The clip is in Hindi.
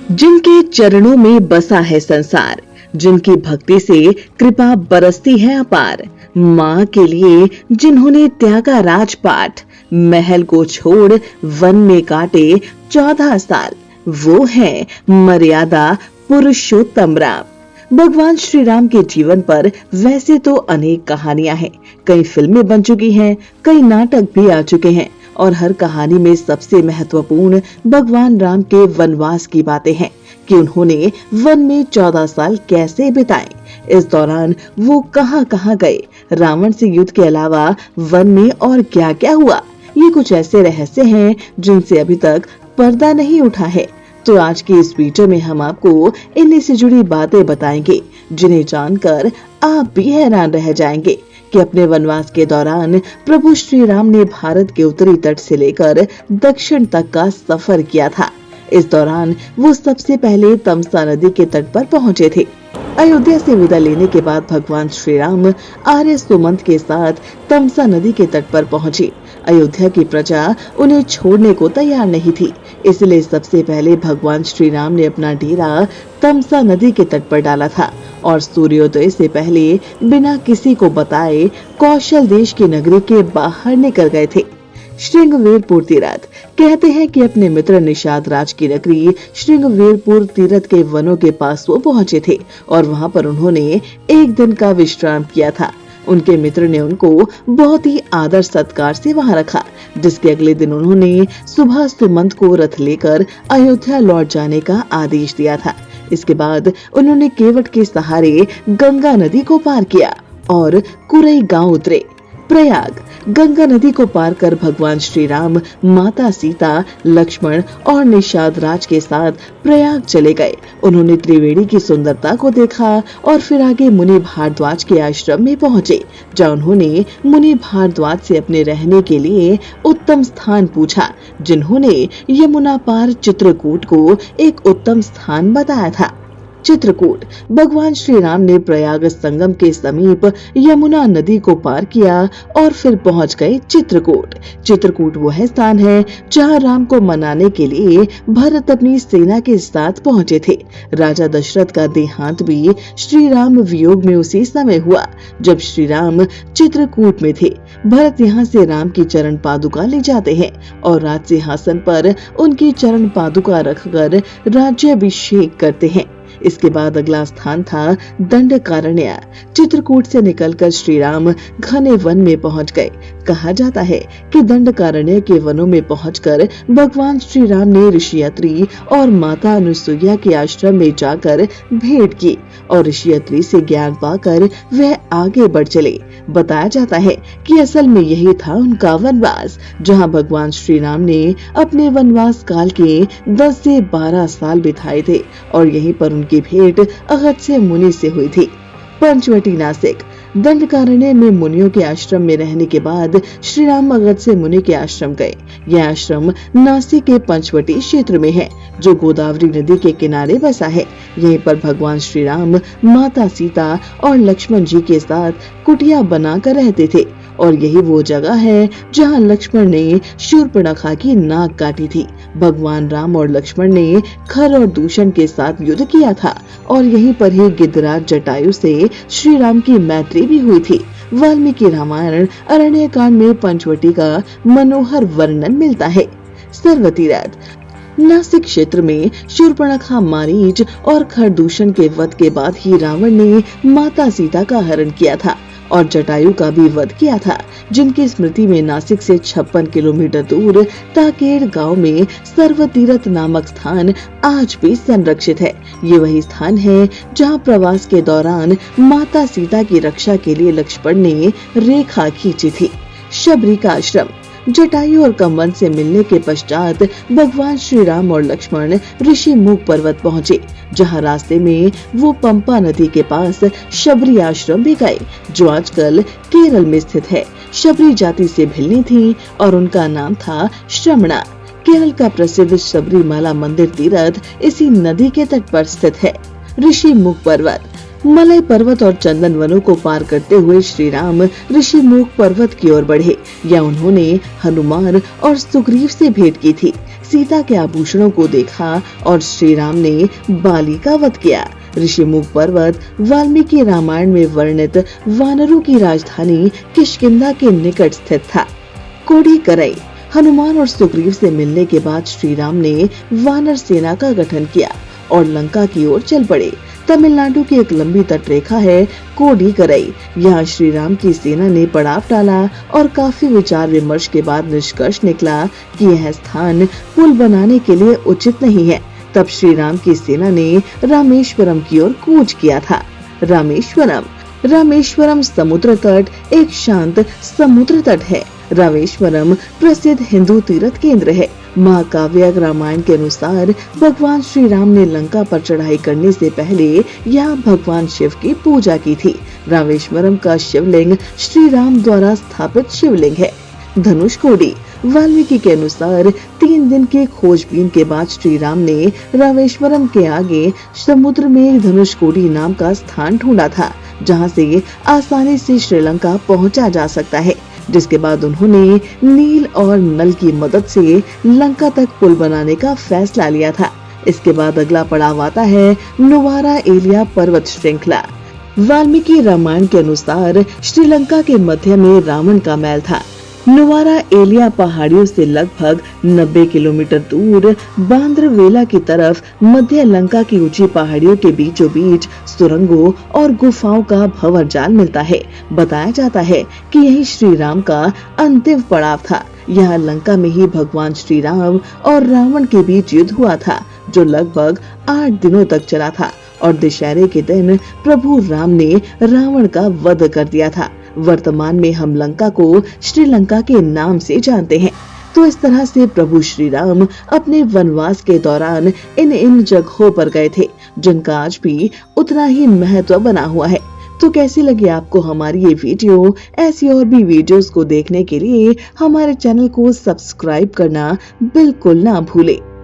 जिनके चरणों में बसा है संसार, जिनकी भक्ति से कृपा बरसती है अपार, माँ के लिए जिन्होंने त्यागा राजपाट, महल को छोड़ वन में काटे 14 साल, वो है मर्यादा पुरुषोत्तम राम। भगवान श्री राम के जीवन पर वैसे तो अनेक कहानियां हैं, कई फिल्में बन चुकी हैं, कई नाटक भी आ चुके हैं और हर कहानी में सबसे महत्वपूर्ण भगवान राम के वनवास की बातें हैं कि उन्होंने वन में 14 साल कैसे बिताए, इस दौरान वो कहां गए, रावण से युद्ध के अलावा वन में और क्या क्या हुआ। ये कुछ ऐसे रहस्य हैं जिनसे अभी तक पर्दा नहीं उठा है। तो आज की इस वीडियो में हम आपको इन्हीं से जुड़ी बातें बताएंगे जिन्हें जानकर आप भी हैरान रह जाएंगे कि अपने वनवास के दौरान प्रभु श्री राम ने भारत के उत्तरी तट से लेकर दक्षिण तक का सफर किया था। इस दौरान वो सबसे पहले तमसा नदी के तट पर पहुंचे थे। अयोध्या से विदा लेने के बाद भगवान श्री राम आर्य सुमंत के साथ तमसा नदी के तट पर पहुंचे। अयोध्या की प्रजा उन्हें छोड़ने को तैयार नहीं थी, इसलिए सबसे पहले भगवान श्री राम ने अपना डेरा तमसा नदी के तट पर डाला था और सूर्योदय से पहले बिना किसी को बताए कौशल देश की नगरी के बाहर निकल गए थे। श्रृंगवेरपुर तीरथ कहते हैं कि अपने मित्र निषाद राज की नगरी श्रृंगवेरपुर तीरथ के वनों के पास वो पहुंचे थे और वहां पर उन्होंने एक दिन का विश्राम किया था। उनके मित्र ने उनको बहुत ही आदर सत्कार से वहां रखा, जिसके अगले दिन उन्होंने सुबह सुमंत को रथ लेकर अयोध्या लौट जाने का आदेश दिया था। इसके बाद उन्होंने केवट के सहारे गंगा नदी को पार किया और कुरई गांव उतरे। प्रयाग गंगा नदी को पार कर भगवान श्री राम माता सीता, लक्ष्मण और निषाद राज के साथ प्रयाग चले गए। उन्होंने त्रिवेणी की सुंदरता को देखा और फिर आगे मुनि भारद्वाज के आश्रम में पहुंचे, जहां उन्होंने मुनि भारद्वाज से अपने रहने के लिए उत्तम स्थान पूछा, जिन्होंने यमुना पार चित्रकूट को एक उत्तम स्थान बताया था। चित्रकूट भगवान श्री राम ने प्रयाग संगम के समीप यमुना नदी को पार किया और फिर पहुंच गए चित्रकूट। चित्रकूट वह स्थान है जहां राम को मनाने के लिए भरत अपनी सेना के साथ पहुंचे थे। राजा दशरथ का देहांत भी श्री राम वियोग में उसी समय हुआ जब श्री राम चित्रकूट में थे। भरत यहाँ से राम की चरण पादुका ले जाते हैं और राज सिंहासन पर उनकी चरण पादुका रखकर राज्याभिषेक करते हैं। इसके बाद अगला स्थान था दंडकारण्य। चित्रकूट से निकलकर श्री राम घने वन में पहुंच गए। कहा जाता है कि दंडकारण्य के वनों में पहुंचकर भगवान श्री राम ने ऋषि अत्रि और माता अनुसुईया के आश्रम में जाकर भेंट की और ऋषि अत्रि से ज्ञान पाकर वह आगे बढ़ चले। बताया जाता है कि असल में यही था उनका वनवास, जहां भगवान श्री राम ने अपने वनवास काल के 10 से 12 साल बिताए थे और यहीं पर उनकी भेंट अगस्त्य मुनि से हुई थी। पंचवटी नासिक दंडकारण्य में मुनियों के आश्रम में रहने के बाद श्री राम अगस्त्य मुनि के आश्रम गए। यह आश्रम नासिक के पंचवटी क्षेत्र में है, जो गोदावरी नदी के किनारे बसा है। यहीं पर भगवान श्री राम माता सीता और लक्ष्मण जी के साथ कुटिया बनाकर रहते थे और यही वो जगह है जहां लक्ष्मण ने शूर्पणखा की नाक काटी थी। भगवान राम और लक्ष्मण ने खर और दूषण के साथ युद्ध किया था और यहीं पर ही गिद्धराज जटायु से श्री राम की मैत्री भी हुई थी। वाल्मीकि रामायण अरण्य कांड में पंचवटी का मनोहर वर्णन मिलता है। सर्वतीरथ नासिक क्षेत्र में शूर्पणखा, मारीच और खरदूषण के वध के बाद ही रावण ने माता सीता का हरण किया था और जटायु का भी वध किया था, जिनकी स्मृति में नासिक से 56 किलोमीटर दूर ताकेड़ गांव में सर्वतीरथ नामक स्थान आज भी संरक्षित है। ये वही स्थान है जहां प्रवास के दौरान माता सीता की रक्षा के लिए लक्ष्मण ने रेखा खींची थी। शबरी का आश्रम जटायु और कंवन से मिलने के पश्चात भगवान श्री राम और लक्ष्मण ऋषि मुख पर्वत पहुँचे, जहाँ रास्ते में वो पंपा नदी के पास शबरी आश्रम भी गए, जो आजकल केरल में स्थित है। शबरी जाति से भिल्ली थी और उनका नाम था श्रमणा। केरल का प्रसिद्ध शबरीमाला मंदिर तीरथ इसी नदी के तट पर स्थित है। ऋषि मुख पर्वत मलय पर्वत और चंदन वनों को पार करते हुए श्री राम ऋषिमुख पर्वत की ओर बढ़े। या उन्होंने हनुमान और सुग्रीव से भेंट की थी, सीता के आभूषणों को देखा और श्री राम ने बाली का वध किया। ऋषिमुख पर्वत वाल्मीकि रामायण में वर्णित वानरों की राजधानी किष्किंधा के निकट स्थित था। कोडीकरई हनुमान और सुग्रीव से मिलने के बाद श्री राम ने वानर सेना का गठन किया और लंका की ओर चल पड़े। तमिलनाडु की एक लंबी तटरेखा है कोडीकरई। यहाँ श्री राम की सेना ने पड़ाव डाला और काफी विचार विमर्श के बाद निष्कर्ष निकला कि यह स्थान पुल बनाने के लिए उचित नहीं है। तब श्री राम की सेना ने रामेश्वरम की ओर कूच किया था। रामेश्वरम समुद्र तट एक शांत समुद्र तट है। रामेश्वरम प्रसिद्ध हिंदू तीर्थ केंद्र है। महाकाव्य रामायण के अनुसार भगवान श्री राम ने लंका पर चढ़ाई करने से पहले यहाँ भगवान शिव की पूजा की थी। रामेश्वरम का शिवलिंग श्री राम द्वारा स्थापित शिवलिंग है। धनुषकोडी वाल्मीकि के अनुसार 3 दिन की खोजबीन के बाद श्री राम ने रामेश्वरम के आगे समुद्र में धनुषकोडी नाम का स्थान ढूंढा था, जहां से आसानी से श्रीलंका पहुंचा जा सकता है। जिसके बाद उन्होंने नील और नल की मदद से लंका तक पुल बनाने का फैसला लिया था। इसके बाद अगला पड़ाव आता है नुवारा एलिया पर्वत श्रृंखला। वाल्मीकि रामायण के अनुसार श्रीलंका के मध्य में रावण का महल था। नुवारा एलिया पहाड़ियों से लगभग 90 किलोमीटर दूर बांद्रवेला की तरफ मध्य लंका की ऊंची पहाड़ियों के बीचों बीच सुरंगों और गुफाओं का भंवर जाल मिलता है। बताया जाता है कि यही श्री राम का अंतिम पड़ाव था। यहाँ लंका में ही भगवान श्री राम और रावण के बीच युद्ध हुआ था, जो लगभग 8 दिनों तक चला था और दशहरे के दिन प्रभु राम ने रावण का वध कर दिया था। वर्तमान में हम लंका को श्रीलंका के नाम से जानते हैं। तो इस तरह से प्रभु श्री राम अपने वनवास के दौरान इन जगहों पर गए थे, जिनका आज भी उतना ही महत्व बना हुआ है। तो कैसी लगी आपको हमारी ये वीडियो? ऐसी और भी वीडियोस को देखने के लिए हमारे चैनल को सब्सक्राइब करना बिल्कुल ना भूलें।